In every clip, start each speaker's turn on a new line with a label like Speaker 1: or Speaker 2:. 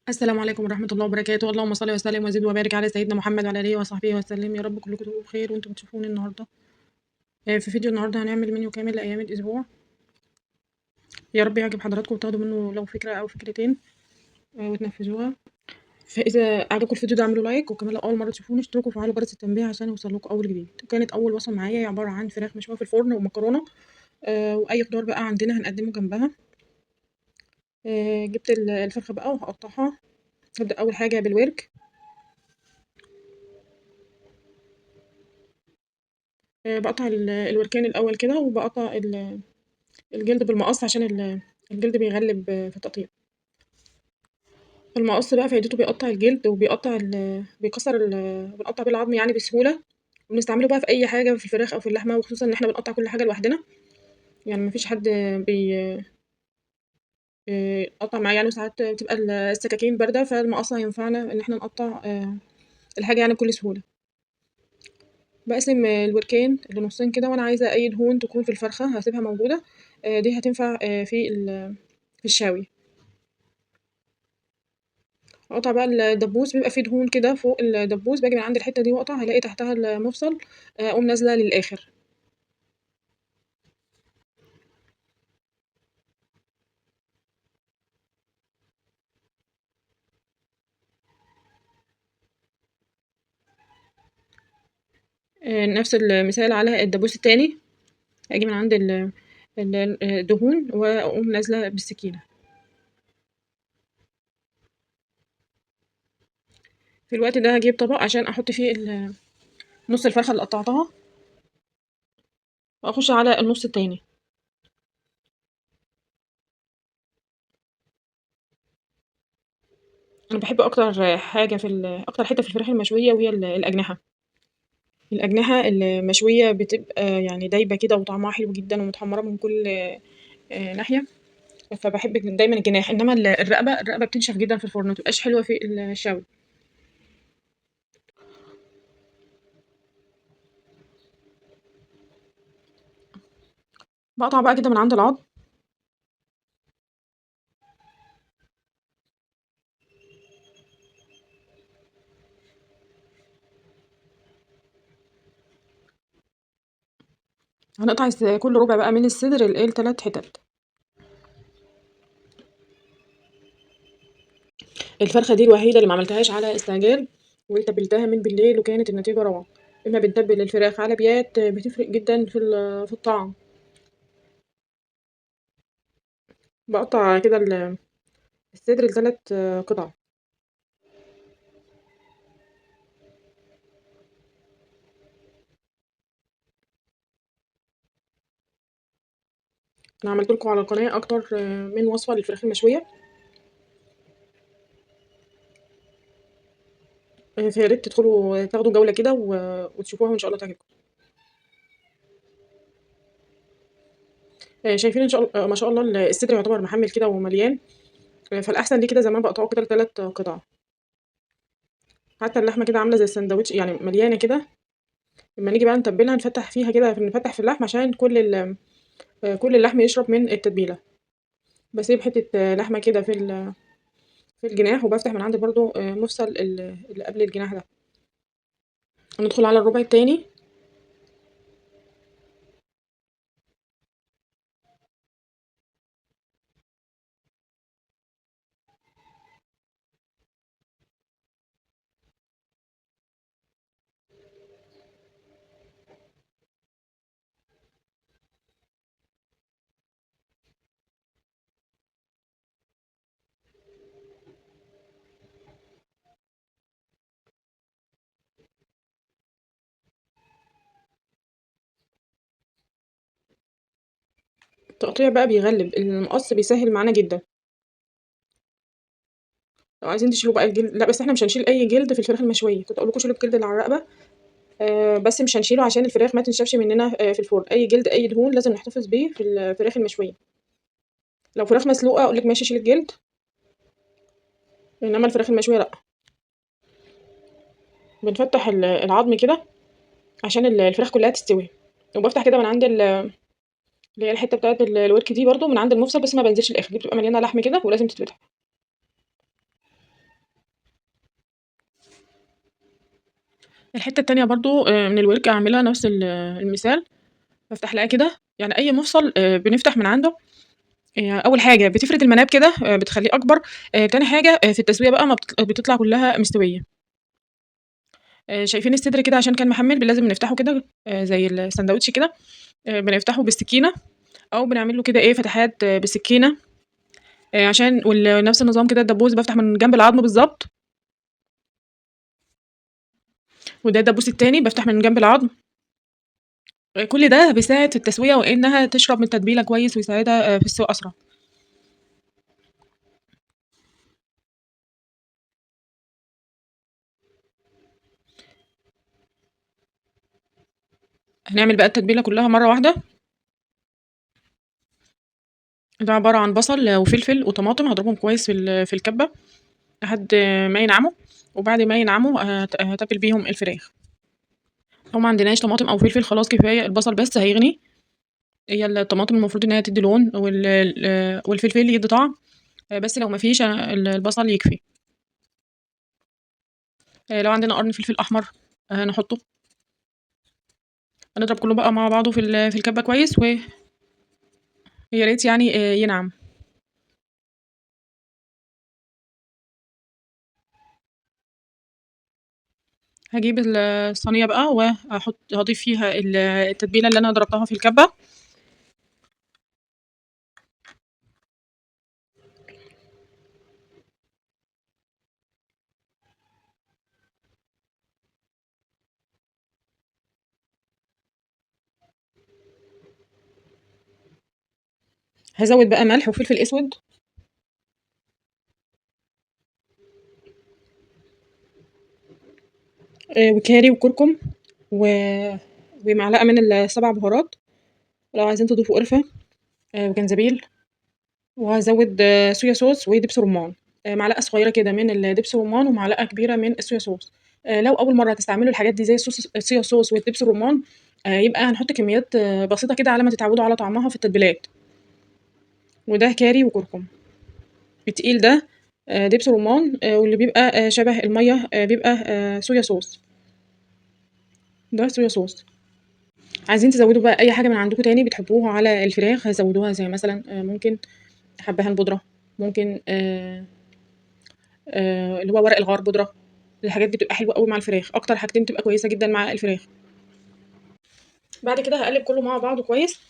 Speaker 1: السلام عليكم ورحمة الله وبركاته، اللهم صل وسلم وزد وبارك على سيدنا محمد وعلى آله وصحبه وسلم، يا رب كلكم تبقوا بخير وانتم بتشوفوني النهارده. في فيديو النهارده هنعمل منيو كامل لأيام الأسبوع، يا رب يعجب حضراتكم وتاخدوا منه لو فكرة أو فكرتين وتنفذوها. فإذا عجبكم الفيديو ده اعملوا لايك، وكمان لو أول مرة تشوفوني اشتركوا وفعلوا جرس التنبيه عشان يوصلكوا أول جديد. كانت أول وصفة معايا هي عبارة عن فراخ مشوية في الفرن ومكرونة وأي خضار بقى عندنا هنقدمه جنبها. جبت الفرخة بقى وهقطعها. هبدأ أول حاجة بالورك. بقطع الوركان الأول كده، وبقطع الجلد بالمقص عشان الجلد بيغلب في التقطيع. المقص بقى فايدته بيقطع الجلد وبيقطع بيكسر بنقطع بيه العظم يعني بسهولة، وبنستعمله بقى في أي حاجة في الفراخ أو في اللحمة، وخصوصا إن احنا بنقطع كل حاجة لوحدنا. يعني مفيش حد بيقطع معاه يعني، وساعات بتبقى السكاكين باردة، فالمقص هينفعنا إن احنا نقطع الحاجة يعني بكل سهولة. بقسم الوركين لنصين كده، وأنا عايزة أي دهون تكون في الفرخة هسيبها موجودة. دي هتنفع في الشاوي. أقطع بقى الدبوس، بيبقى فيه دهون كده فوق الدبوس، باجي من عند الحتة دي وأقطع، هالاقي تحتها المفصل، أقوم نازلة للآخر. نفس المثال على الدبوس التاني، أجي من عند الدهون وأقوم نازلة بالسكينة. في الوقت ده هاجيب طبق عشان أحط فيه نص الفرخة اللي قطعتها، وأخش على النص التاني. أنا باحب أكتر حاجة أكتر حتة في الفراخ المشوية وهي الأجنحة. الأجنحة المشوية بتبقى يعني دايبة كده وطعمها حلو جدًا ومتحمرة من كل ناحية. فباحب دايمًا الجناح، إنما الرقبة بتنشف جدًا في الفرن، ما بتبقاش حلوة في الشوي. باقطع بقى كده من عند العضم. هنقطع كل ربع بقى من الصدر ل3 حتت. الفرخة دي الوحيدة اللي ما عملتهاش على استعجال، وتبلتها من بالليل وكانت النتيجة روعة. إما بنتبل الفراخ على بيات بتفرق جدًا في الطعم. باقطع كده الصدر ل3 قطع. أنا عملت لكم على القناة أكتر من وصفة للفراخ المشوية، فيا ريت تدخلوا تاخدوا جولة كده وتشوفوها وإن شاء الله تعجبكم. شايفين إن شاء ما شاء الله الصدر يعتبر محمّل كده ومليان. فالأحسن ليه كده زمان باقطعه كده ل3 قطع. حتى اللحمة كده عاملة زي الساندوتش يعني مليانة كده. لمّا نيجي بقى نتبّلها نفتح فيها كده، نفتح في اللحم عشان كل اللحم يشرب من التتبيلة. باسيب حتة لحمة كده في الجناح، وبافتح من عند برضه مفصل اللي قبل الجناح ده. هندخل على الربع التاني. التقطيع بقى بيغلّب، المقص بيسهّل معانا جدًا. لو عايزين تشيلوا بقى الجلد، لأ بس إحنا مش هنشيل أي جلد في الفراخ المشوية، كنت هاقول لكم شيلوا الجلد اللي على الرقبة. بس مش هنشيله عشان الفراخ ما تنشفش مننا في الفرن. أي جلد أي دهون لازم نحتفظ بيه في الفراخ المشوية. لو فراخ مسلوقة أقول لِك ماشي شيلي الجلد، إنما الفراخ المشوية لأ. بنفتح العضم كده عشان الفراخ كلّها تستوي، وبافتح كده من عند اللي هي الحتة بتاعة الورك دي برضه من عند المفصل، بس ما بانزلش الآخر، دي بتبقى مليانة لحم كده ولازم تتفتح. الحتة التانية برضه من الورك هاعملها نفس المثال، بافتح لها كده، يعني أي مفصل بنفتح من عنده. أول حاجة بتفرد المناب كده بتخلّيه أكبر. تاني حاجة في التسوية بقى ما بتطلع كلّها مستوية. شايفين الصدر كده عشان كان محمّل لازم نفتحه كده زي الساندوتش كده. بنفتحه بالسكينة أو بنعمل له كده إيه فتحات بالسكينة. عشان نفس النظام كده الدبوس بافتح من جنب العضم بالضبط. وده الدبوس التاني بافتح من جنب العضم. كل ده بيساعد في التسوية وإنها تشرب من التتبيلة كويس ويساعدها في السوى أسرع. هنعمل بقى التتبيلة كلّها مرّة واحدة. ده عبارة عن بصل وفلفل وطماطم هاضربهم كويس في الكبة لحد ما ينعموا. وبعد ما ينعموا هاتبّل بيهم الفراخ. لو ما عندناش طماطم أو فلفل خلاص كفاية البصل بس هيغني. هي الطماطم المفروض إن هي تدّي لون والفلفل يدّي طعم. بس لو ما فيش البصل يكفي. لو عندنا قرن فلفل أحمر نحطه. هنضرب كلّه بقى مع بعضه في الكبة كويس ويا ريت يعني ينعم. هاجيب الصينية بقى هاضيف فيها التتبيلة اللي أنا ضربتها في الكبة. هازوّد بقى ملح وفلفل أسود. وكاري وكركم و ومعلقة من ال7 بهارات. ولو عايزين تضيفوا قرفة وجنزبيل. وهازوّد صويا صوص ودبس رمان. معلقة صغيرة كده من الدبس الرمان ومعلقة كبيرة من الصويا صوص. لو أول مرّة هتستعملوا الحاجات دي زي الصويا صوص والدبس الرمان يبقى هنحط كميات بسيطة كده على ما تتعودوا على طعمها في التتبيلات. وده كاري وكركم. التقيل ده دبس رمان واللي بيبقى شبه المَيّة بيبقى صويا صوص. ده صويا صوص. عايزين تزوّدوا بقى أي حاجة من عندكم تاني بتحبوها على الفراخ زوّدوها زي مثلًا ممكن حبّهان بودرة. ممكن اللي هو ورق الغار بودرة. الحاجات دي بتبقى حلوة أوي مع الفراخ، أكتر حاجتين بتبقى كويسة جدًا مع الفراخ. بعد كده هاقلّب كلّه مع بعضه كويس.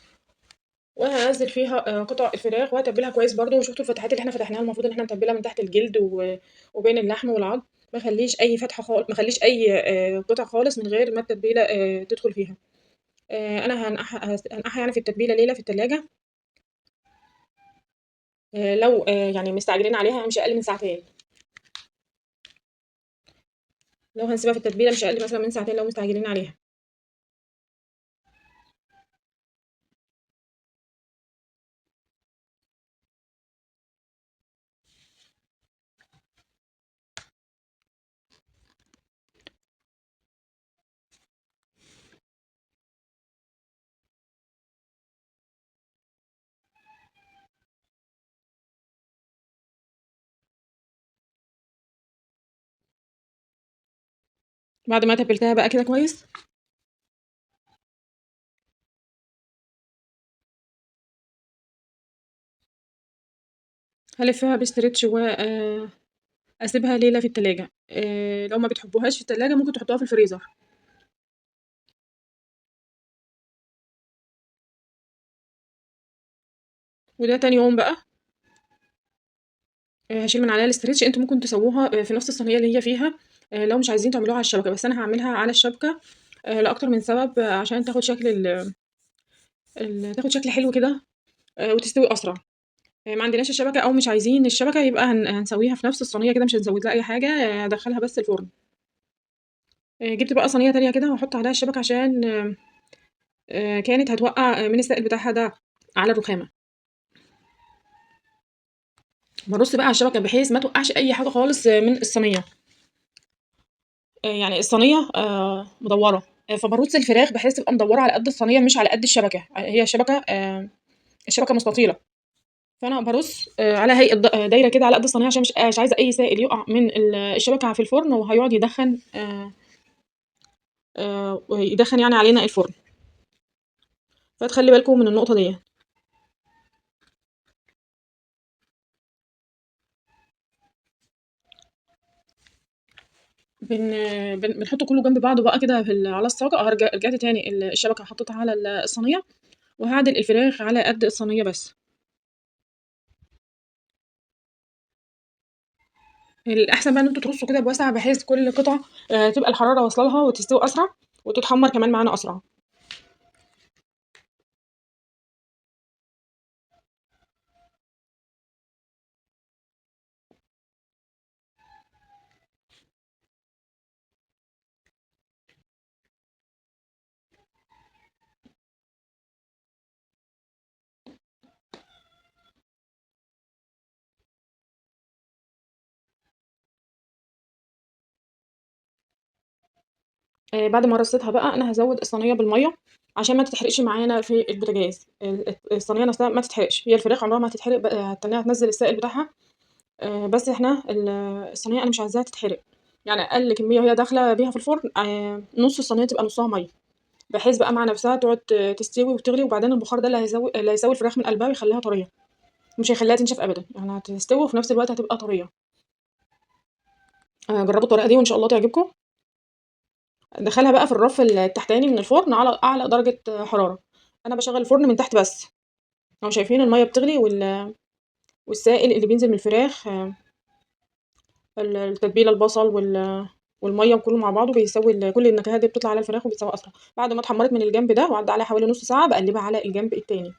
Speaker 1: وهانزّل فيها قطع الفراخ وهاتبّلها كويس برضه. وشُفتوا الفتحات اللي إحنا فتحناها المفروض إن إحنا نتبّلها من تحت الجلد وبين اللحم والعضم. ما اخلّيش أي فتحة ما اخلّيش أي قطع خالص من غير ما التتبيلة تدخل فيها. أنا هانقعها يعني في التتبيلة ليلة في التلاجة. لو يعني مستعجلين عليها مش أقل من ساعتين. لو هنسيبها في التتبيلة مش أقل مثلًا من ساعتين لو مستعجلين عليها. بعد ما تبّلتها بقى كده كويس هالفّها بستريتش أسيبها ليلة في التلاجة. لو ما بتحبوهاش في التلاجة ممكن تحطوها في الفريزر. وده تاني يوم بقى هاشيل من عليها الستريتش. أنتم ممكن تسووها في نفس الصينية اللي هي فيها لو مش عايزين تعملوها على الشبكة. بس أنا هاعملها على الشبكة لأكتر من سبب عشان تاخد شكل تاخد شكل حلو كده وتستوي أسرع. ما عندناش الشبكة أو مش عايزين الشبكة يبقى هنسويها في نفس الصينية كده مش هنزود لها أي حاجة. هادخّلها بس الفرن. جِبت بقى صينية تانية كده وهاحط عليها الشبكة عشان كانت هتوقّع من السائل بتاعها ده على الرخامة. بارُص بقى على الشبكة بحيث ما توقّعش أي حاجة خالص من الصينية. يعني الصينية مدوّرة. فبارُص الفراخ بحيث تبقى مدوّرة على قد الصينية مش على قد الشبكة. هي الشبكة مستطيلة. فأنا بارُص على هيئة دايرة كده على قد الصينية عشان مش عايزة أي سائل يُقع من الشبكة في الفرن وهيقعد يدخّن ويدخن يعني علينا الفرن، فتخلي بالكم من النقطة دي. بن بنحط كله جنب بعضه بقى كده على الصاجة. رجعت تاني الشبكة حطيتها على الصينية، وهعدل الفراخ على قد الصينية بس. الأحسن بقى إن انتوا ترصوا كده بواسع، بحيث كل قطعة تبقى الحرارة واصلة لها وتستوي أسرع وتتحمر كمان معانا أسرع. بعد ما رصيتها بقى أنا هزود الصينية بالمية عشان ما تتحرقش معانا في البوتاجاز. الصينية نفسها ما تتحرقش، هي الفراخ عمرها ما هتتحرق بقى، هتنها تنزل السائل بتاعها. بس احنا الصينية أنا مش عايزاها تتحرق، يعني أقل كمية وهي داخلة بيها في الفرن نص الصينية تبقى نصها مية، بحيث بقى مع نفسها تقعد تستوي وتغلي، وبعدين البخار ده اللي هيسوي الفراخ من قلبها ويخليها طرية، مش هيخليها تنشف أبدا، يعني هتستوي وفي نفس الوقت هتبقى طرية. جربوا الطريقة دي وإن شاء الله تعجبكم. ادخلها بقى في الرف التحتاني من الفرن على أعلى درجة حرارة. أنا بشغل الفرن من تحت بس. اهو شايفين المية بتغلي والسائل اللي بينزل من الفراخ، التتبيلة، البصل والمية وكله مع بعضه بيسوي كل النكهات دي بتطلع على الفراخ وبتسوي أسرع. بعد ما اتحمرت من الجنب ده وعدى عليها حوالي نص ساعة، بقلبها على الجنب التاني.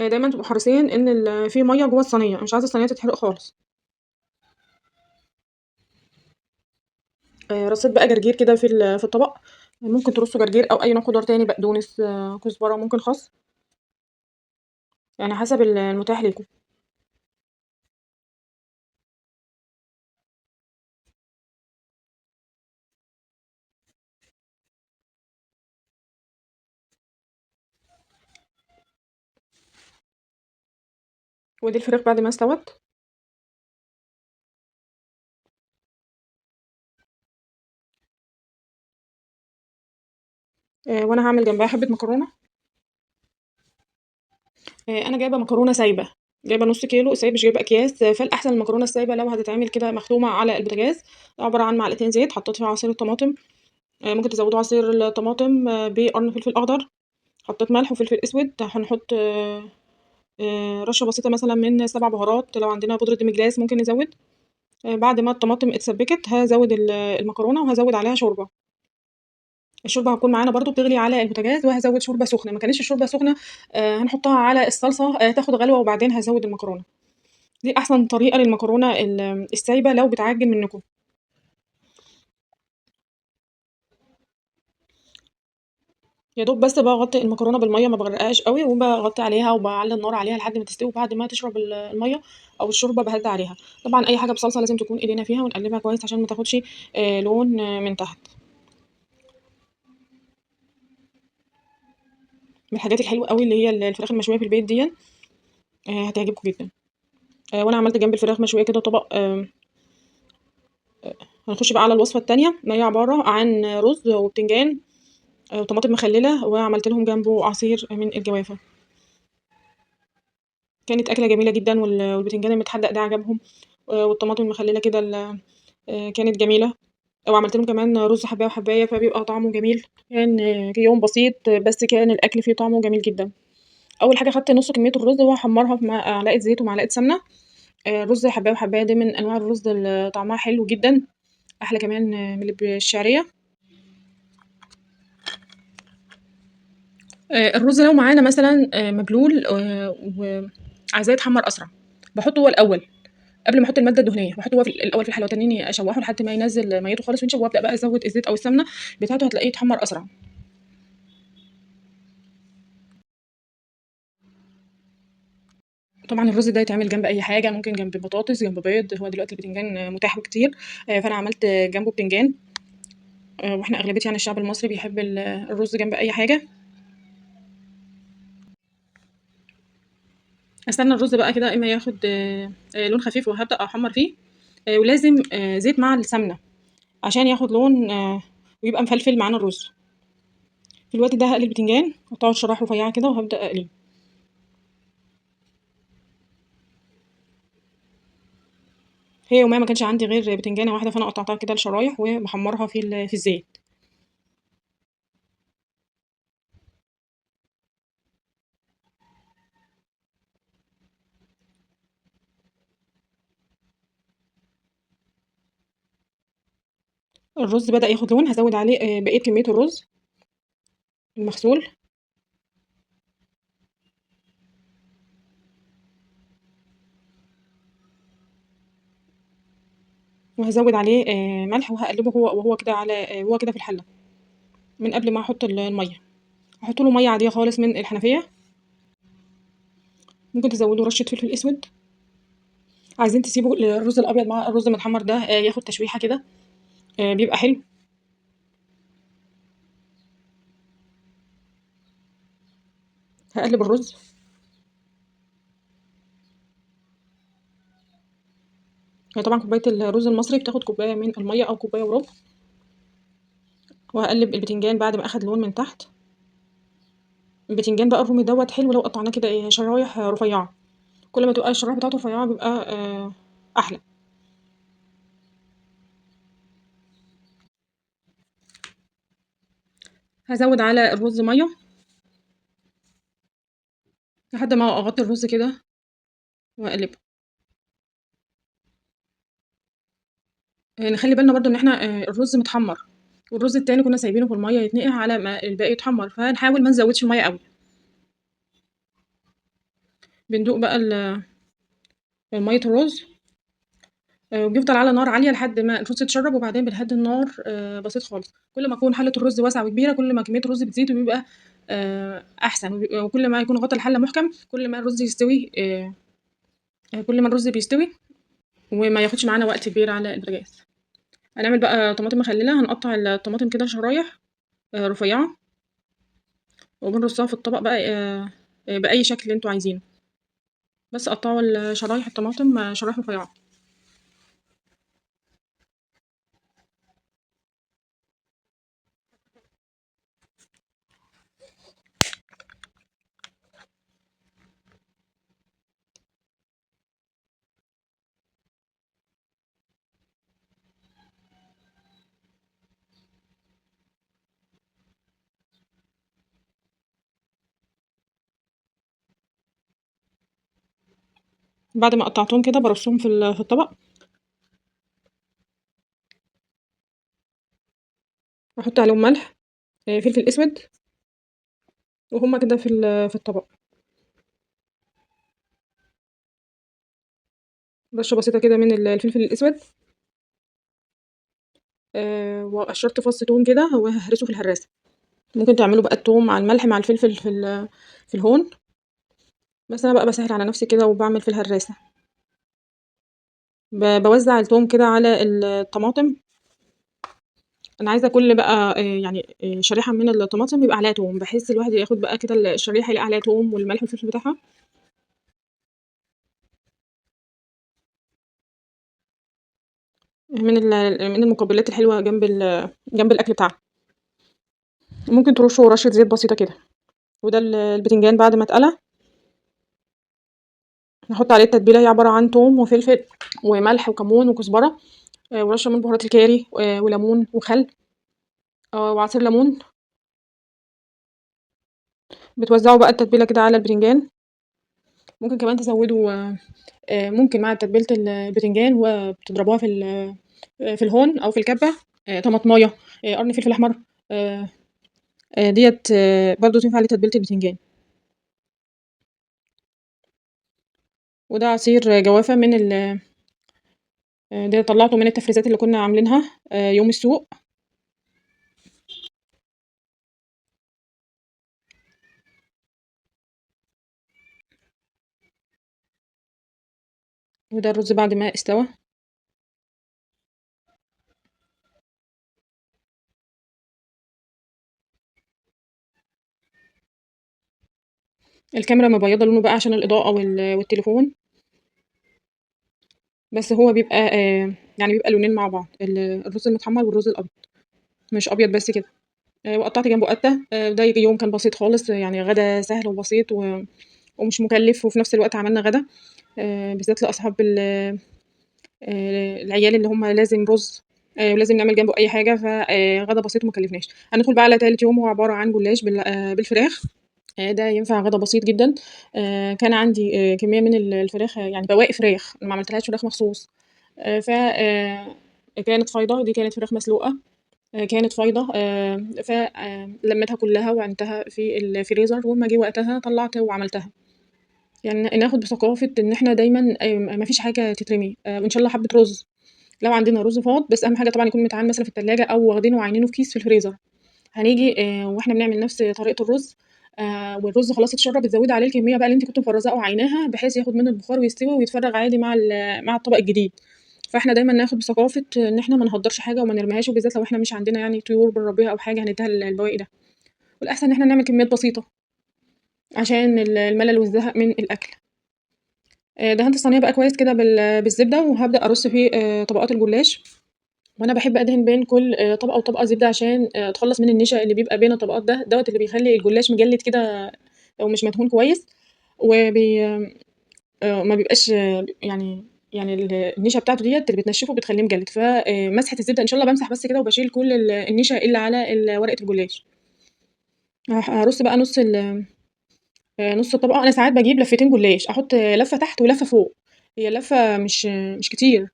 Speaker 1: دايما تبقوا حريصين ان في ميه جوه الصينيه، مش عايزه الصينيه تتحرق خالص. رصيت بقى جرجير كده في الطبق. ممكن ترصوا جرجير او اي نوع خضار تاني، بقدونس، كزبره، ممكن خس، يعني حسب المتاح ليكم. ودي الفراخ بعد ما استوت. وانا هعمل جنبها حبه مكرونه. انا جايبه مكرونه سايبه، جايبه نص كيلو سايب، مش جايبه اكياس. فالاحسن المكرونه السايبه لو هتتعمل كده مخدومه على البوتاجاز. عباره عن معلقتين زيت، حطيت فيها عصير الطماطم. ممكن تزودوا عصير الطماطم بقرن فلفل اخضر. حطيت ملح وفلفل اسود. هنحط رشه بسيطه مثلا من 7 بهارات، لو عندنا بودره ديمجلاس ممكن نزود. بعد ما الطماطم اتسبكت هزود المكرونه وهزود عليها شوربه. الشوربه هتكون معانا برضو بتغلي على البوتاجاز، وهزود شوربه سخنه. ما كانتش الشوربه سخنه هنحطها على الصلصه تاخد غلوه، وبعدين هزود المكرونه. دي احسن طريقه للمكرونه السايبه لو بتعجن منكم. يا دوب بس بغطي المكرونه بالميه، ما بغرقهاش قوي، وبغطي عليها وبعلي النار عليها لحد ما تستوي. بعد ما تشرب الميه او الشوربه بهدي عليها. طبعا اي حاجه بصلصه لازم تكون ايدينا فيها ونقلبها كويس عشان ما تاخدش لون من تحت. من الحاجات الحلوه قوي اللي هي الفراخ المشويه في البيت دي، هتعجبكم جدا. وانا عملت جنب الفراخ مشويه كده طبق. هنخش بقى على الوصفه التانية، ما هي عباره عن رز وبتنجان وطماطم مخلله، وعملت لهم جنبه عصير من الجوافه. كانت اكله جميله جدا، والبتنجان المتحدق ده عجبهم. والطماطم المخلله كده كانت جميله. وعملت لهم كمان رز حبايه وحبايه، فبيبقى طعمه جميل. كان يوم بسيط بس كان الاكل فيه طعمه جميل جدا. اول حاجه خدت نص كميه الرز وحمرها في معلقه زيت ومعلقه سمنه. رز حبايه وحبايه ده من انواع الرز اللي طعمها حلو جدا، احلى كمان من اللي بالشعريه. الرز لو معانا مثلا مبلول وعايزاه يتحمر اسرع، بحطه هو الاول قبل ما احط الماده الدهنيه. بحطه هو في الاول في الحله، تنيني اشوحه لحد ما ينزل ميته خالص وينشف، وابدا بقى ازود الزيت او السمنه بتاعته، هتلاقيه يتحمر اسرع. طبعا الرز ده يتعمل جنب اي حاجه، ممكن جنب بطاطس، جنب بيض. هو دلوقتي البتنجان متاح وكتير، فانا عملت جنبه بتنجان. واحنا اغلبيه يعني الشعب المصري بيحب الرز جنب اي حاجه. استنى الرز بقى كده اما ياخد لون خفيف، وهبدا احمر فيه. ولازم زيت مع السمنه عشان ياخد لون ويبقى مفلفل معانا الرز. في الوقت ده هقلي البتنجان، اقطعه شرايح رفيعه كده وهبدا اقليه. هي يوميا ما كانش عندي غير بتنجانه واحده، فانا قطعتها كده لشرايح وبحمرها في الزيت. الرز بدأ ياخد لون، هزود عليه بقيه كميه الرز المغسول. وهزود عليه ملح، وهقلبه وهو كده على وهو كده في الحله من قبل ما احط الميه. هحط له ميه عاديه خالص من الحنفيه. ممكن تزودوا رشه فلفل اسود. عايزين تسيبوا الرز الابيض مع الرز المتحمر ده ياخد تشويحه كده، بيبقى حلو. هقلب الرز. هي طبعا كوبايه الرز المصري بتاخد كوبايه من الميه او كوبايه وربع. وهقلب البتنجان بعد ما اخد لون من تحت. البتنجان بقى الرومي دوت حلو لو قطعناه كده شرايح رفيعه. كل ما تبقى الشرايح بتاعته رفيعه بيبقى احلى. هزود على الرز ميه لحد ما اغطي الرز كده واقلبه. نخلي بالنا برضو ان احنا الرز متحمر، والرز التاني كنا سايبينه في الميه يتنقع على ما الباقي يتحمر، فنحاول ما نزودش الميه قوي. بندوق بقى ميه الرز. وبيفضل على نار عاليه لحد ما الرز يتشرب، وبعدين بنهدي النار بسيط خالص. كل ما تكون حله الرز واسعه وكبيره، كل ما كميه الرز بتزيد وبيبقى احسن. وكل ما يكون غطا الحله محكم، كل ما الرز يستوي كل ما الرز بيستوي وما ياخدش معانا وقت كبير على البوتاجاز. هنعمل بقى طماطم مخلله. هنقطع الطماطم كده شرايح رفيعه، وبنرصها في الطبق بقى باي شكل انتوا عايزينه. بس قطعوا شرايح الطماطم شرايح رفيعه. بعد ما قطعتهم كده برصهم في الطبق. واحط عليهم ملح، فلفل اسود، وهما كده في الطبق. رشه بسيطه كده من الفلفل الاسود. وقشرت فص توم كده وههرسه في الهراسه. ممكن تعملوا بقى التوم مع الملح مع الفلفل في الهون. بس انا بقى بسهل على نفسي كده وبعمل في الهراسه. بوزع التوم كده على الطماطم. انا عايزه كل بقى يعني شريحه من الطماطم يبقى عليها توم، بحيث الواحد ياخد بقى كده الشريحه يلاقي عليها توم والملح والفلفل بتاعها. من المقبلات الحلوه جنب الاكل بتاعها. ممكن ترشوا رشه زيت بسيطه كده. وده البتنجان بعد ما اتقلى. نحط عليه التتبيله، هي عباره عن توم وفلفل وملح وكمون وكزبره ورشه من بهارات الكاري وليمون وخل وعصير ليمون. بتوزعوا بقى التتبيله كده على البتنجان. ممكن كمان تزودوا ممكن مع تتبيله البتنجان وبتضربوها في الهون او في الكبه طماطمايه، قرن فلفل احمر. ديت برضو تنفع لتتبيله البتنجان. وده عصير جوافه من ده طلعته من التفريزات اللي كنا عاملينها يوم السوق. وده الرز بعد ما استوى. الكاميرا مبيضة لونه بقى عشان الإضاءة والتليفون، بس هو بيبقى يعني بيبقى لونين مع بعض، الرز المتحمّر والرز الأبيض، مش أبيض بس كده. وقطّعت جنبه قتّة. ده ييجي يوم كان بسيط خالص، يعني غدا سهل وبسيط ومش مكلّف، وفي نفس الوقت عملنا غدا بالذات لأصحاب العيال اللي هم لازم رُز ولازم نعمل جنبه أي حاجة، غدا بسيط وما كلّفناش. هندخل بقى على تالت يوم، هو عبارة عن جلاش بالفراخ. ده ينفع غدا بسيط جدًا. كان عندي كمية من الفراخ، يعني بواقي فراخ، ما عملتلهاش فراخ مخصوص. ف كانت فايضة، ودي كانت فراخ مسلوقة. كانت فايضة. لميتها كلّها وعينتها في الفريزر، وأمّا جه وقتها طلّعت وعملتها. يعني ناخد بثقافة إن إحنا دايمًا ما فيش حاجة تترمي. وإن شاء الله حبّة رُز، لو عندنا رُز فاض، بس أهم حاجة طبعًا يكون متعان مثلًا في التلاجة أو واخدينه وعاينينه في كيس في الفريزر. هنيجي وإحنا بنعمل نفس طريقة الرز، والرز خلاص اتشرّب، بتزوّدي عليه الكمية بقى اللي أنتِ كنتِ مفرّزاه وعايناها، بحيث ياخد منه البخار ويستوي ويتفرّغ عادي مع الطبق الجديد. فإحنا دايمًا ناخد بثقافة إن إحنا ما نهدّرش حاجة وما نرميهاش، وبالذات لو إحنا مش عندنا يعني طيور بنربيها أو حاجة هندّيها البواقي ده. والأحسن إن إحنا نعمل كميات بسيطة عشان الملل والزهق من الأكل. دهنت الصينية بقى كويس كده بالزبدة، وهابدأ أرُص فيه طبقات الجلاش. وأنا باحب أدهن بين كل طبقة وطبقة زبدة عشان أتخلّص من النشا اللي بيبقى بين الطبقات دوّة اللي بيخلّي الجلاش مجلد كده لو مش مدهون كويس. وبي ما بيبقاش يعني النشا بتاعته ديّة اللي بتنشفه بتخلّيه مجلد. مسحة الزبدة إن شاء الله بامسح بس كده وباشيل كل النشا اللي على ورقة الجلاش. هارُص بقى نُص الطبقة. أنا ساعات باجيب لفتين جلاش، أحط لفة تحت ولفة فوق. هي اللفة مش كتير،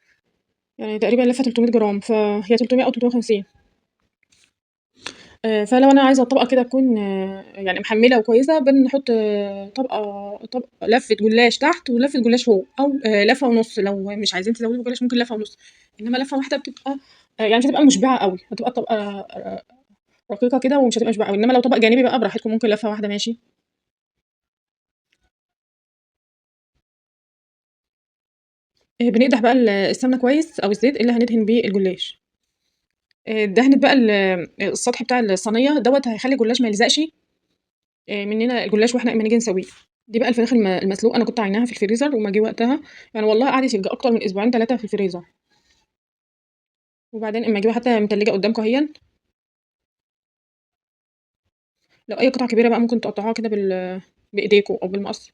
Speaker 1: يعني تقريبًا اللفة 300 جرام، فهي 300 أو 350. فلو أنا عايزة الطبقة كده تكون يعني محمّلة وكويسة، بنحط لفة جلاش تحت ولفة جلاش فوق، أو لفة ونُص لو مش عايزين تزوّدوا جلاش ممكن لفة ونُص. إنّما لفة واحدة بتبقى يعني مش هتبقى مشبعة أوي، هتبقى الطبقة رقيقة كده ومش هتبقى مشبعة أوي. إنّما لو طبق جانبي بقى براحتكم، ممكن لفة واحدة ماشي. بنقدح بقى السمنة كويس أو الزيت اللي هندهن بيه الجلاش. دهنة بقى السطح بتاع الصينية دوّة هيخلّي الجلاش ما يلزقش مننا الجلاش وإحنا أمّا نيجي نسويه. دي بقى الفراخ المسلوقة، أنا كنت عايناها في الفريزر وأمّا جه وقتها، يعني والله قعدت ييجي أكتر من أسبوعين 3 في الفريزر. وبعدين أمّا أجيبها حتى متلجة قدّامكم أهيًا. لو أي قطع كبيرة بقى ممكن تقطعوها كده بإيديكم أو بالمقص.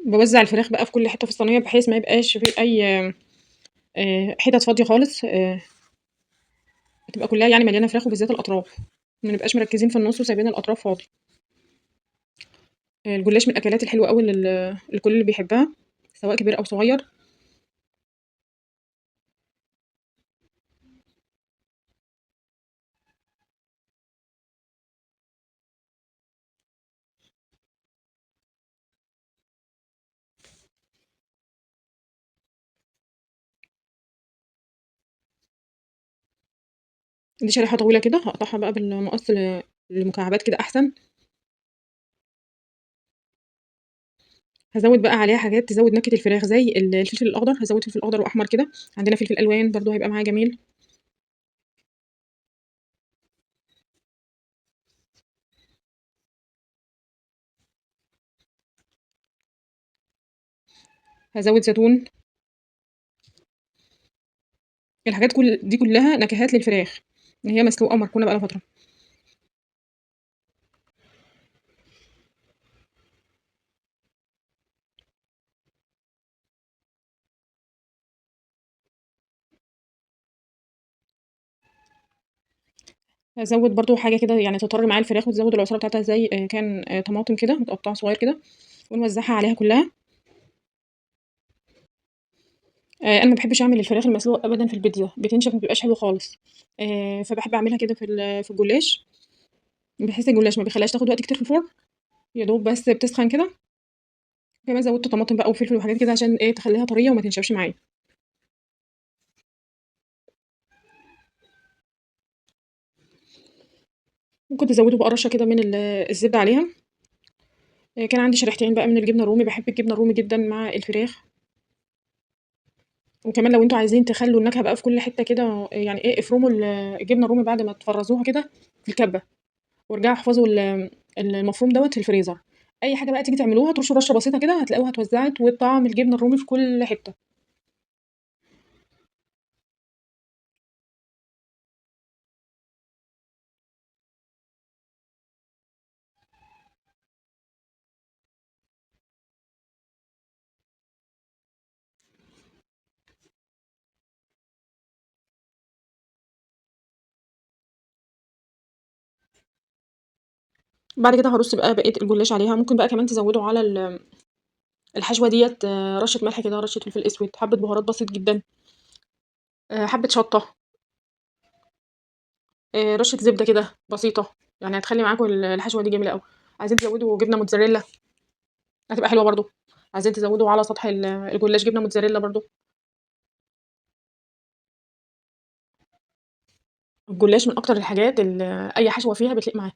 Speaker 1: باوزّع الفراخ بقى في كل حتة في الصينية، بحيث ما يبقاش في أي حتت فاضية خالص. بتبقى كلّها يعني مليانة فراخ، وبالذات الأطراف، ما نبقاش مركّزين في النُص وسايبين الأطراف فاضي. الجلاش من الأكلات الحلوة أوي الكل اللي بيحبها، سواء كبير أو صغير. دي شريحة طويلة كده، هاقطعها بقى بالمقص لمكعبات كده أحسن. هازوّد بقى عليها حاجات تزوّد نكهة الفراخ زي الفلفل الأخضر، هازوّد فلفل أخضر وأحمر كده. عندنا فلفل ألوان برضه هيبقى معاه جميل. هازوّد زيتون. الحاجات دي كلّها نكهات للفراخ، إن هي مسلوقة ومركونة بقى لها فترة. هازوّد برضه حاجة كده يعني تطَر معايا الفراخ وتزوّد العصارة بتاعتها، زي كان طماطم كده متقطّعة صغيّر كده، ونوزّعها عليها كلّها. أنا ما باحبش أعمل الفراخ المسلوقة أبدًا في البيتزا، بتنشف ما بتبقاش حلوة خالص. فباحب أعملها كده في الجلاش، بحيث الجلاش ما بيخلّيهاش تاخد وقت كتير في الفرن، يا دوب بس بتسخن كده. كمان زوّدت طماطم بقى وفلفل وحاجات كده عشان تخلّيها طريّة وما تنشفش معايا. ممكن تزوّدوا بقى رشة كده من الزبدة عليها. كان عندي شريحتين بقى من الجبنة الرومي، باحب الجبنة الرومي جدًا مع الفراخ، وكمان لو أنتم عايزين تخلّوا النكهة بقى في كل حتة كده يعني إيه، افرموا الجبنة الرومي بعد ما تفرّزوها كده في الكبة، وارجعوا احفظوا المفروم دوّة في الفريزر. أي حاجة بقى تيجي تعملوها ترشوا رشة بسيطة كده هتلاقوها اتوزّعت وطعم الجبنة الرومي في كل حتة. بعد كده هارُص بقى بقية الجلاش عليها، ممكن بقى كمان تزوّدوا على الحشوة ديّة رشة ملح كده، رشة فلفل أسود، حبة بهارات بسيط جدًا، حبة شطة، رشة زبدة كده بسيطة، يعني هتخلّي معاكم الحشوة دي جميلة أوي. عايزين تزوّدوا جبنة موتزاريلا هتبقى حلوة برضه، عايزين تزوّدوا على سطح الجلاش جبنة موتزاريلا برضه. الجلاش من أكتر الحاجات أي حشوة فيها بتليق معاه.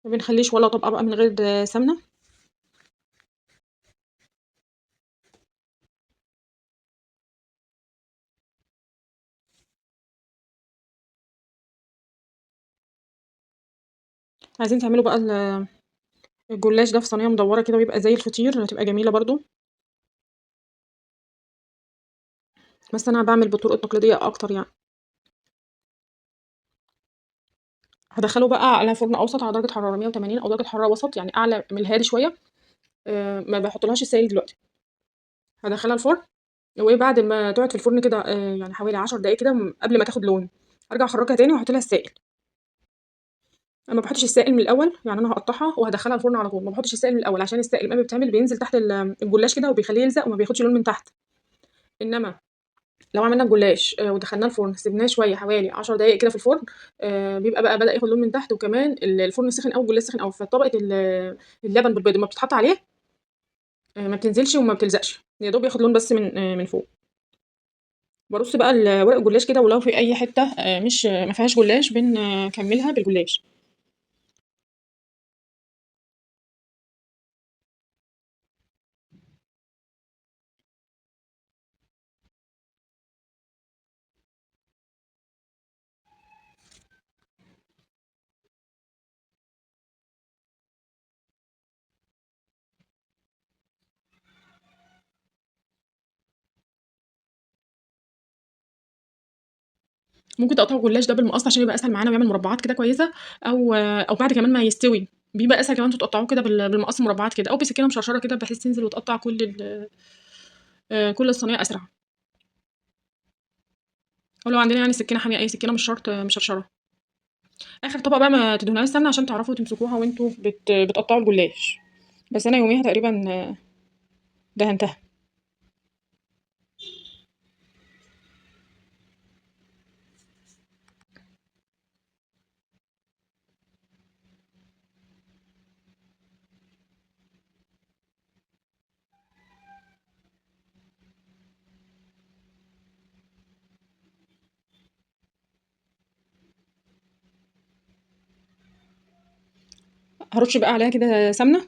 Speaker 1: ما بنخلّيش ولا طبقة بقى من غير سمنة. عايزين تعملوا بقى الجلاش ده في صينية مدوّرة كده ويبقى زي الفطير، هتبقى جميلة برضه، بس أنا باعمل بالطرق التقليدية أكتر يعني. هادخّله بقى على فرن أوسط على درجة حرارة 180 أو درجة حرارة وسط، يعني أعلى من الهادي شوية، ما باحطلهاش السايل دلوقتي. هادخّلها الفرن وبعد ما تقعد في الفرن كده يعني حوالي 10 دقايق كده قبل ما تاخد لون، هارجع أخرّجها تاني وأحط لها السائل. أنا ما باحطش السائل من الأول، يعني أنا هاقطّعها وهادخّلها الفرن على طول، ما باحطش السائل من الأول عشان السائل أمّا بيتعمل بينزل تحت الجلاش كده وبيخلّيه يلزق وما بياخدش لون من تحت، إنّما لو عملنا الجلاش ودخلناه الفرن سِبناه شوية حوالي 10 دقايق كده في الفرن، بيبقى بقى بدأ ياخد لون من تحت وكمان الفرن سِخن أوي والجلاش سِخن أوي، فطبقة اللبن بالبيض أمّا بتتحط عليه ما بتنزلش وما بتلزقش، يا دوب ياخد لون بس من فوق. بارُص بقى ورق الجلاش كده ولو في أي حتّة مش ما فيهاش جلاش بنكمّلها بالجلاش. ممكن تقطّعوا الجلاش ده بالمقص عشان يبقى أسهل معانا ويعمل مربعات كده كويسة، أو بعد كمان ما يستوي، بيبقى أسهل كمان أنتم تقطّعوه كده بالمقص مربعات كده، أو بسكينة مشرشرة كده بحيث تنزل وتقطّع كل الصينية أسرع، أو لو عندنا يعني سكينة حامية أي سكينة مش شرط مشرشرة. آخر طبقة بقى ما تدهنوهاش سمنة عشان تعرفوا تمسكوها وأنتم بتقطّعوا الجلاش، بس أنا يوميها تقريبًا دهنتها. هارُش بقى عليها كده سمنة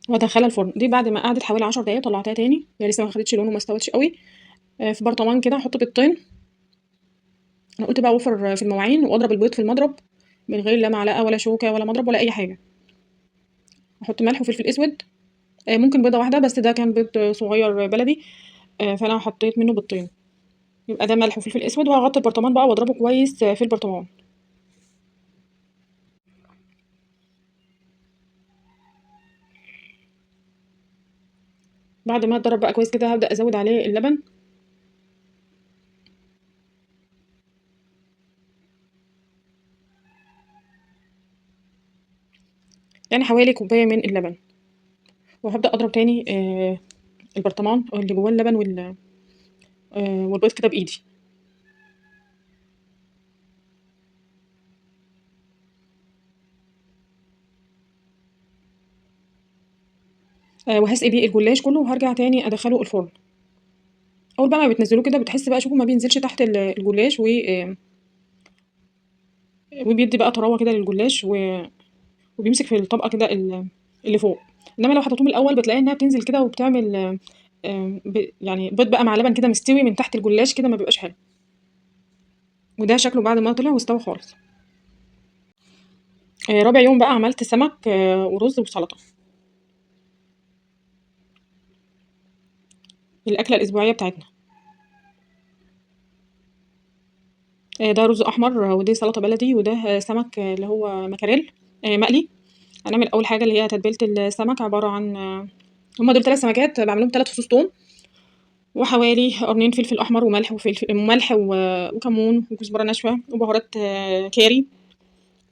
Speaker 1: وأدخّلها الفرن، دي بعد ما قعدت حوالي 10 دقايق طلّعتها تاني، هي لسه ما خدتش لون وما استوتش أوي، في برطمان كده هاحط بيضتين. أنا قُلت بقى أوفّر في المواعين وأضرب البيض في المضرب من غير لا معلقة ولا شوكة ولا مضرب ولا أي حاجة، أحط ملح وفلفل أسود، ممكن بيضة واحدة بس ده كان بيض صغير بلدي، فأنا حطيت منه بيضتين، يبقى ده ملح وفلفل أسود وهاغطّي البرطمان بقى وأضربه كويس في البرطمان. بعد ما اتضرب بقى كويس كده هابدأ أزوّد عليه اللبن، يعني حوالي كوباية من اللبن، وهابدأ أضرب تاني البرطمان اللي جواه اللبن والبيض كده بإيدي. وهاسقي بيه الجلاش كله وهارجع تاني أدخله الفرن. أول بقى ما بتنزلوه كده بتحسي بقى شوفوا ما بينزلش تحت الجلاش وبيدي بقى طراوة كده للجلاش وبيمسك في الطبقة كده اللي فوق. انما لو حطيتوه من الاول بتلاقي انها بتنزل كده وبتعمل يعني بيض بقى مع لبن كده مستوي من تحت الجلاش كده ما بيبقاش حلو. وده شكله بعد ما طلع واستوى خالص. رابع يوم بقى عملت سمك ورز وسلطة. الأكلة الأسبوعية بتاعتنا. ده رز أحمر ودي سلطة بلدي وده سمك اللي هو مكاريل مقلي. هنعمل أول حاجة اللي هي تتبيلة السمك عبارة عن هما دول 3 سمكات باعمل لهم 3 فصوص توم، وحوالي قرنين فلفل أحمر وملح وملح وكمون وكزبرة ناشفة وبهارات كاري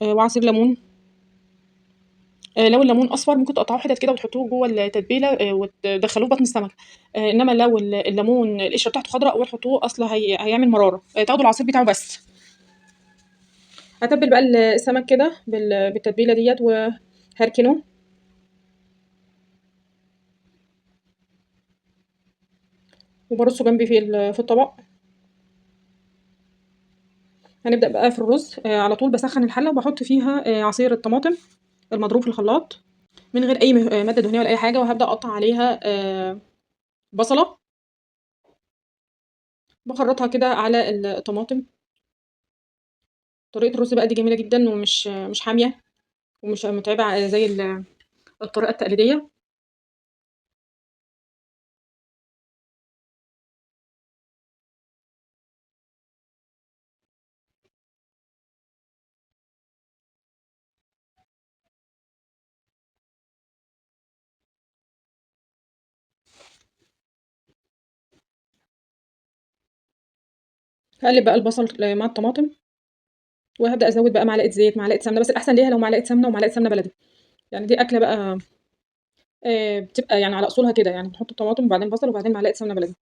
Speaker 1: وعصير ليمون. لو الليمون أصفر ممكن تقطعوه حتت كده وتحطوه جوه التتبيلة وتدخلوه بطن السمك. إنما لو الليمون القشرة بتاعته خضراء أول حطوه أصل هيعمل مرارة. تاخدوا العصير بتاعه بس. هتبل بقى السمك كده بالتتبيلة ديت وهركنه. وبرصه جنبي في الطبق. هنبدأ بقى في الرز على طول بسخن الحلة وبحط فيها عصير الطماطم المضروب في الخلاط من غير أي مادة دهنية ولا أي حاجة، وهبدأ أقطع عليها بصلة بخرطها كده على الطماطم. طريقة الرز بقى دي جميلة جدا ومش مش حامية ومش متعبة زي الطريقة التقليدية. هقلب بقى البصل مع الطماطم وهبدأ أزود بقى معلقة زيت معلقة سمنة، بس الأحسن ليها لو معلقة سمنة ومعلقة سمنة بلدي. يعني دي أكلة بقى بتبقى يعني على أصولها كده، يعني نحط الطماطم وبعدين بصل وبعدين معلقة سمنة بلدي.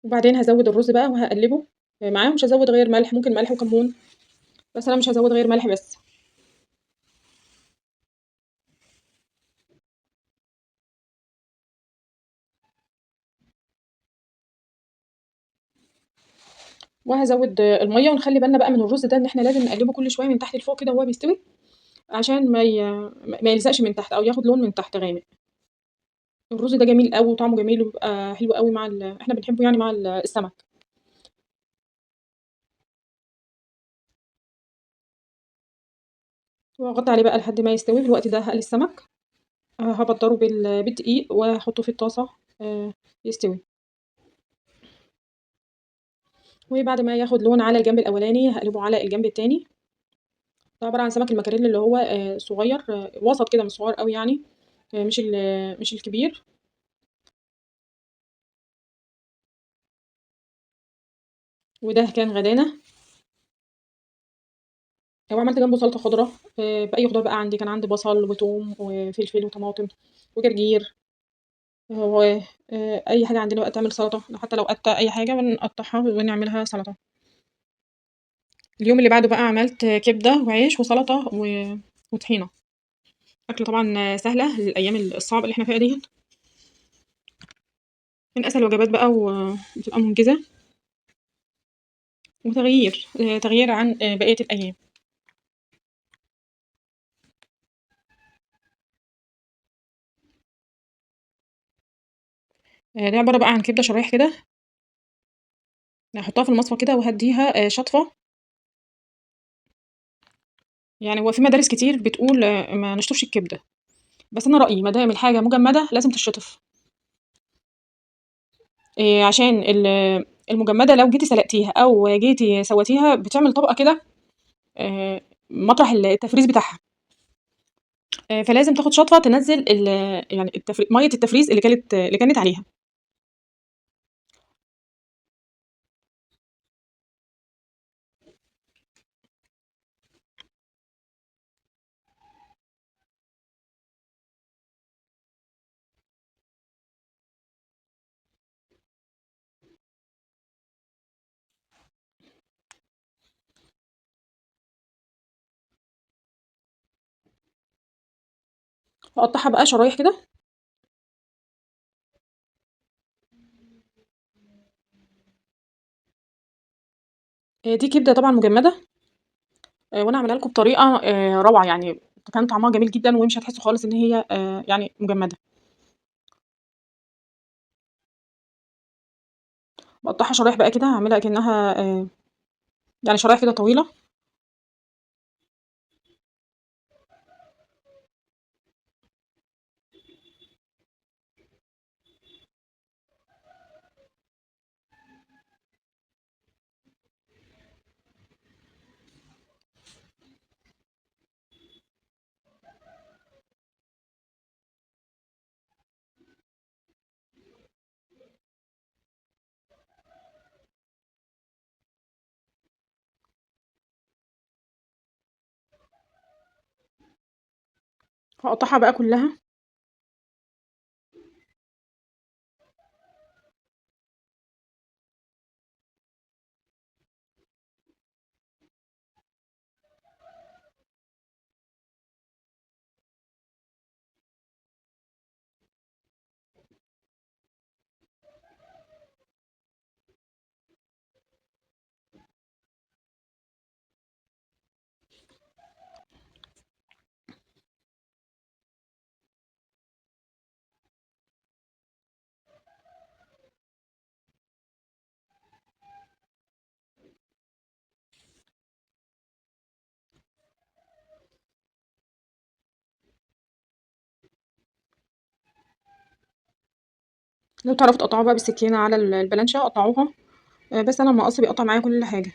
Speaker 1: وبعدين هازوّد الرز بقى وهاقلّبه معاه، مش هازوّد غير ملح، ممكن ملح وكمون، بس أنا مش هازوّد غير ملح بس. وهازوّد المَيّة ونخلّي بالنا بقى من الرز ده إن إحنا لازم نقلّبه كل شوية من تحت لفوق كده وهو بيستوي، عشان ما يلزقش من تحت أو ياخد لون من تحت غامق. الرز ده جميل أوي وطعمه جميل وبيبقى حلو أوي مع إحنا بنحبه يعني مع السمك. وأغطّي عليه بقى لحد ما يستوي، في الوقت ده هاقلي السمك، هابدّره بالدقيق وأحطّه في الطاسة يستوي. وبعد ما ياخد لون على الجنب الأولاني هاقلبه على الجنب التاني. ده عبارة عن سمك المكاريل اللي هو صغير وسط كده مش صغير أوي يعني، مش الكبير. وده كان غدانا. وعملت جنبه سلطة خضرا بأي خضار بقى عندي، كان عندي بصل وتوم وفلفل وطماطم وجرجير و أي حاجة عندنا بقى تعمل سلطة، حتى لو قتّة أي حاجة بنقطّعها ونعملها سلطة. اليوم اللي بعده بقى عملت كبدة وعيش وسلطة وطحينة. أكلة طبعًا سهلة للأيام الصعبة اللي إحنا فيها ديّة، من أسهل الوجبات بقى وبتبقى منجزة تغيير عن بقية الأيام. دي عبارة بقى عن كبدة شرايح كده، هاحطها في المصفى كده وهادّيها شطفة. يعني هو في مدارس كتير بتقول ما نشطفش الكبدة، بس أنا رأيي ما دام الحاجة مجمدة لازم تتشطف. عشان المجمدة لو جيتِ سلقتيها أو جيتِ سويتيها بتعمل طبقة كده مطرح التفريز بتاعها. فلازم تاخد شطفة تنزّل يعني مَيّة التفريز اللي كانت عليها. هاقطّعها بقى شرايح كده. دي كبدة طبعًا مجمدة، وأنا عاملاها لكم بطريقة روعة يعني، كان طعمها جميل جدًا ومش هتحسّوا خالص إن هي يعني مجمدة. باقطّعها شرايح بقى كده، هاعملها أكنّها يعني شرايح كده طويلة. هاقطّعها بقى كلّها. لو تعرفوا تقطّعوها بقى بالسكينة على البلانشة قطّعوها. بس أنا المقص بيقطّع معايا كل حاجة.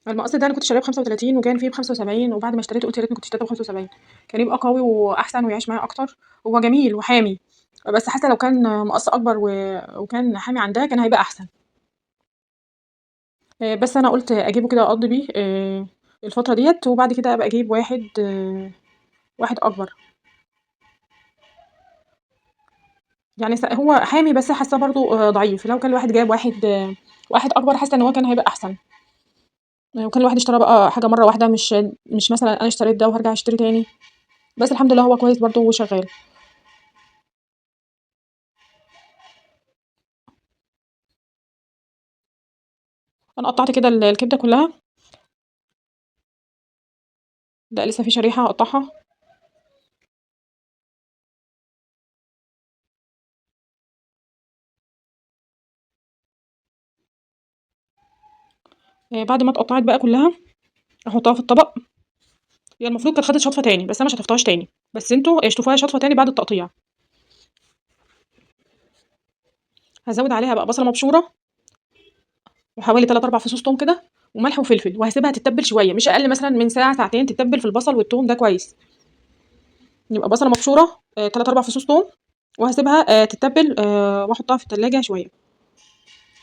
Speaker 1: المقص ده أنا كنت شارياه ب35 وكان فيه ب75، وبعد ما اشتريته قُلت يا ريتني كنت اشتريته ب75، كان يبقى قوي وأحسن ويعيش معايا أكتر. هو جميل وحامي، بس حاسة لو كان مقص أكبر وكان حامي عن ده كان هيبقى أحسن. بس أنا قُلت أجيبه كده أقضّي بيه الفترة ديّة، وبعد كده أبقى أجيب واحد أكبر. يعني هو حامي بس حاساه برضه ضعيف، لو كان الواحد جاب واحد أكبر حاسة إن هو كان هيبقى أحسن. وكان الواحد اشترى بقى حاجة مرّة واحدة، مش مثلًا أنا اشتريت ده وهارجع أشتري تاني. بس الحمد لله هو كويس برضه وشغّال. أنا قطّعت كده الكبدة كلّها. لأ لسه في شريحة هاقطّعها. بعد ما اتقطّعت بقى كلّها أحطها في الطبق. هي المفروض كانت خدت شطفة تاني، بس أنا ما شطفتهاش تاني، بس أنتم اشطفوها شطفة تاني بعد التقطيع. هازوّد عليها بقى بصلة مبشورة، وحوالي 3، 4 فصوص توم كده، وملح وفلفل، وهاسيبها تتبّل شوية، مش أقل مثلًا من ساعة، ساعتين تتبّل في البصل والتوم ده كويس. يبقى بصلة مبشورة 3، 4 فصوص توم، وهاسيبها تتبّل وأحطها في التلاجة شوية.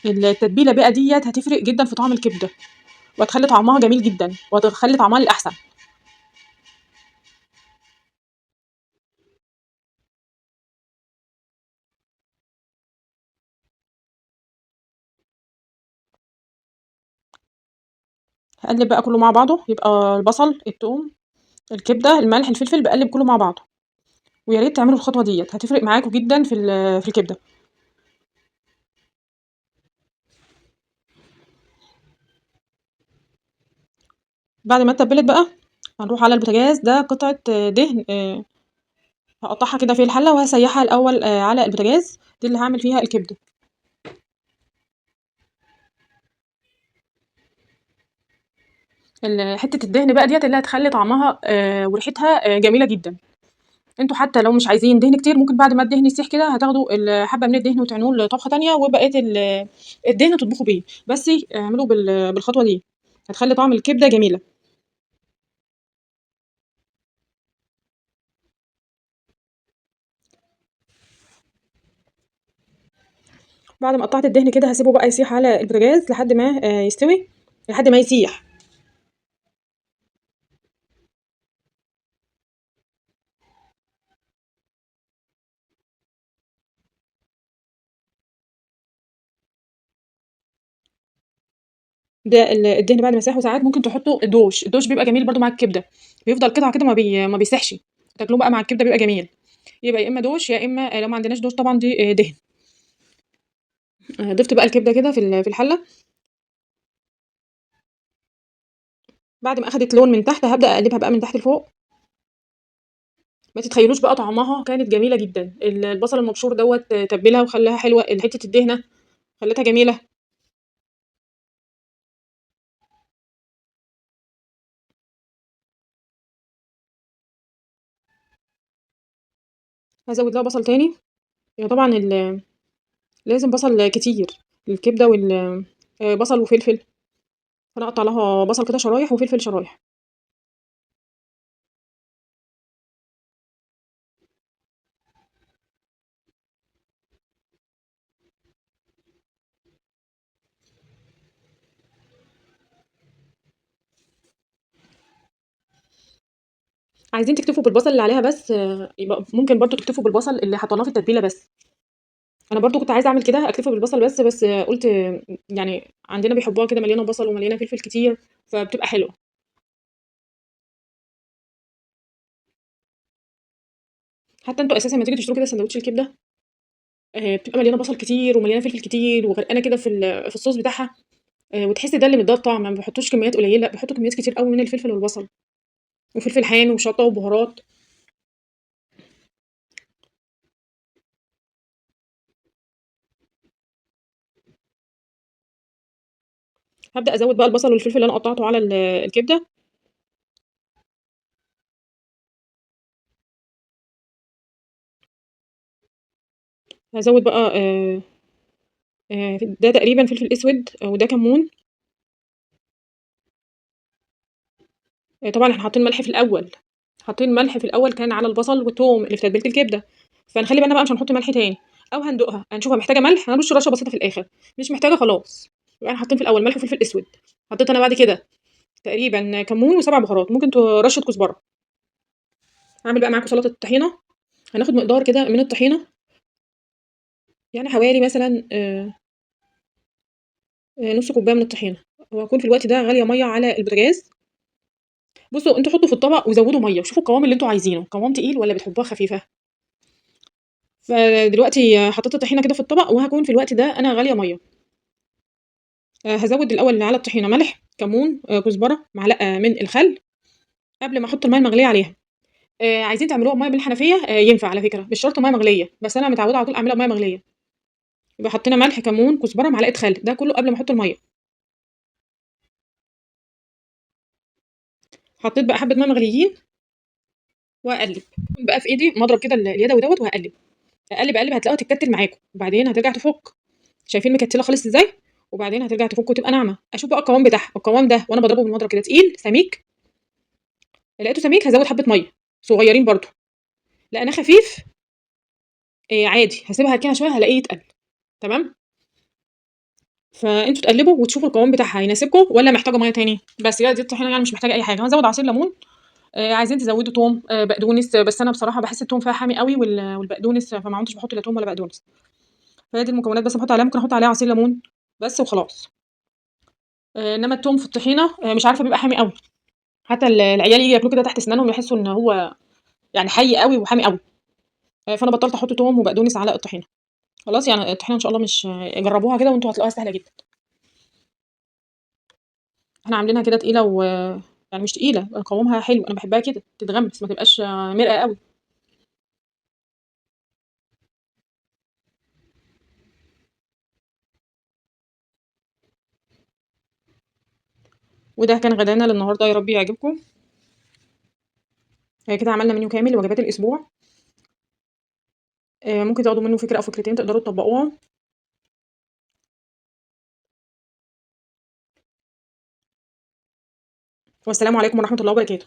Speaker 1: التتبيلة بقى ديّة هتفرق جدًا في طعم الكبدة، وهتخلّي طعمها جميل جدًا، وهتخلّي طعمها للأحسن. هاقلّب بقى كلّه مع بعضه، يبقى البصل، التوم، الكبدة، الملح، الفلفل، باقلّب كلّه مع بعضه. ويا ريت تعملوا الخطوة ديّة، هتفرق معاكم جدًا في الكبدة. بعد ما اتبّلت بقى، هنروح على البوتاجاز، ده قطعة دهن هاقطّعها كده في الحلة وهاسيّحها الأول على البوتاجاز، دي اللي هاعمل فيها الكبدة. حتّة الدهن بقى ديّة اللي هتخلّي طعمها وريحتها جميلة جدًا. أنتم حتى لو مش عايزين دهن كتير، ممكن بعد ما الدهن يسيح كده هتاخدوا حبّة من الدهن وتعينوه لطبخة تانية، وبقية الدهن تطبخوا بيه، بس اعملوا بالخطوة دي، هتخلّي طعم الكبدة جميلة. بعد ما قطّعت الدهن كده هاسيبه بقى يسيح على البوتاجاز لحد ما يستوي، لحد ما يسيح. ده الدهن بعد ما يسيح، وساعات ممكن تحطّوا الدوش، الدوش بيبقى جميل برضه مع الكبدة، بيفضل قطعة كده ما بيسيحش، تاكلوه بقى مع الكبدة بيبقى جميل. يبقى يا إما دوش يا إما لو ما عندناش دوش طبعًا دي دهن. ضِفت بقى الكبدة كده في الحلة، بعد ما أخدت لون من تحت هابدأ أقلّبها بقى من تحت لفوق. ما تتخيلوش بقى طعمها كانت جميلة جدًا، البصل المبشور دوّة تبّلها وخلّاها حلوة، حتة الدهنة خلّتها جميلة. هازوّد لها بصل تاني، هي طبعًا لازم بصل كتير، الكبدة بصل وفلفل، فأنا أقطع لها بصل كده شرايح وفلفل شرايح. عايزين تكتفوا بالبصل اللي عليها بس يبقى ممكن برضه تكتفوا بالبصل اللي حطيناه في التتبيلة بس. أنا برضه كنت عايزة أعمل كده أكتفي بالبصل بس قُلت يعني عندنا بيحبوها كده مليانة بصل ومليانة فلفل كتير، فبتبقى حلوة. حتى أنتم أساسًا لمّا تيجوا تشتروا كده ساندوتش الكبدة بتبقى مليانة بصل كتير ومليانة فلفل كتير وغرقانة كده في الصوص بتاعها، وتحسي ده اللي مدّيها الطعم، ما بيحطوش كميات قليلة، لأ بيحطوا كميات كتير أوي من الفلفل والبصل، وفلفل حامي وشطة وبهارات. هابدأ أزوّد بقى البصل والفلفل اللي أنا قطّعته على الكبدة. هازوّد بقى ده تقريبًا فلفل أسود وده كمون. طبعًا إحنا حاطين ملح في الأول، حاطين ملح في الأول كان على البصل والتوم اللي في تتبيلة الكبدة، فنخلّي بالنا بقى مش هنحط ملح تاني، أو هندوقها هنشوفها محتاجة ملح هنرش رشة بسيطة في الآخر، مش محتاجة خلاص، يبقى إحنا حاطين في الأول ملح وفلفل أسود، حطيت أنا بعد كده تقريبًا كمون و7 بهارات، ممكن رشة كزبرة. هاعمل بقى معاكم سلطة الطحينة، هناخد مقدار كده من الطحينة، يعني حوالي مثلًا نُص كوباية من الطحينة، وهاكون في الوقت ده غالية مَيّة على البوتاجاز. بُصّوا أنتم حطّوا في الطبق وزوّدوا مَيّة، وشوفوا القوام اللي أنتم عايزينه، قوام تقيل والّا بتحبوها خفيفة. فدلوقتي حطيت الطحينة كده في الطبق، وهاكون في الوقت ده أنا غالية مَيّة. هازوّد الأول على الطحينة ملح، كمون، كزبرة، معلقة من الخل، قبل ما أحط المَيّة المغلية عليها. عايزين تعملوها بمَيّة من الحنفية ينفع على فكرة، مش شرط مَيّة مغلية، بس أنا متعودة على طول أعملها بمَيّة مغلية. يبقى حطينا ملح، كمون، كزبرة، معلقة خل، ده كله قبل ما أحط المَيّة. حطيت بقى حبة مَيّة مغليين وأقلّب، بقى في إيدي مضرب كده اليدوي دوّة وهاقلّب، أقلّب هتلاقوها تتكتل معاكم، وبعدين هترجع تفُك، شايفين مكتلة خالص إزاي؟ وبعدين هترجع تفُك وتبقى ناعمة. أشوف بقى القوام بتاعها، القوام ده وأنا باضربه بالمضرب كده تقيل، سميك، لقيته سميك هازوّد حبة مَيّة صغيّرين برضه، لقيناه خفيف عادي هاسيبها أركنها شوية هالاقيه يتقل، تمام؟ فأنتم تقلّبوا وتشوفوا القوام بتاعها هيناسبكم والّا محتاجة مَيّة تاني، بس كده دي الطحينة يعني مش محتاجة أي حاجة، هنزوّد عصير ليمون. عايزين تزوّدوا توم، بقدونس، بس أنا بصراحة باحس التوم فيها حامي أوي والبقدونس فما عُدتش باحط لا توم ولا بقدونس، فهي دي المكونات بس باحط عليها، ممكن أحط عليها عصير ليمون بس وخلاص. إنما التوم في الطحينة مش عارفة بيبقى حامي أوي، حتى العيال ييجوا ياكلوه كده تحت أسنانهم يحسّوا إن هو يعني حي أوي وحامي أوي، فأنا بطّلت أحط توم وبقدونس على الطحينة. خلاص يعني الطحينة إن شاء الله مش جرّبوها كده وأنتم هتلاقوها سهلة جدًا. إحنا عاملينها كده تقيلة يعني مش تقيلة، قوامها حلو، أنا باحبها كده تتغمس ما تبقاش مرقة أوي. وده كان غدانا للنهارده، يا رب يعجبكم. كده عملنا منيو كامل لوجبات الأسبوع، ممكن تاخدوا منه فكرة أو فكرتين تقدروا تطبّقوها. والسلام عليكم ورحمة الله وبركاته.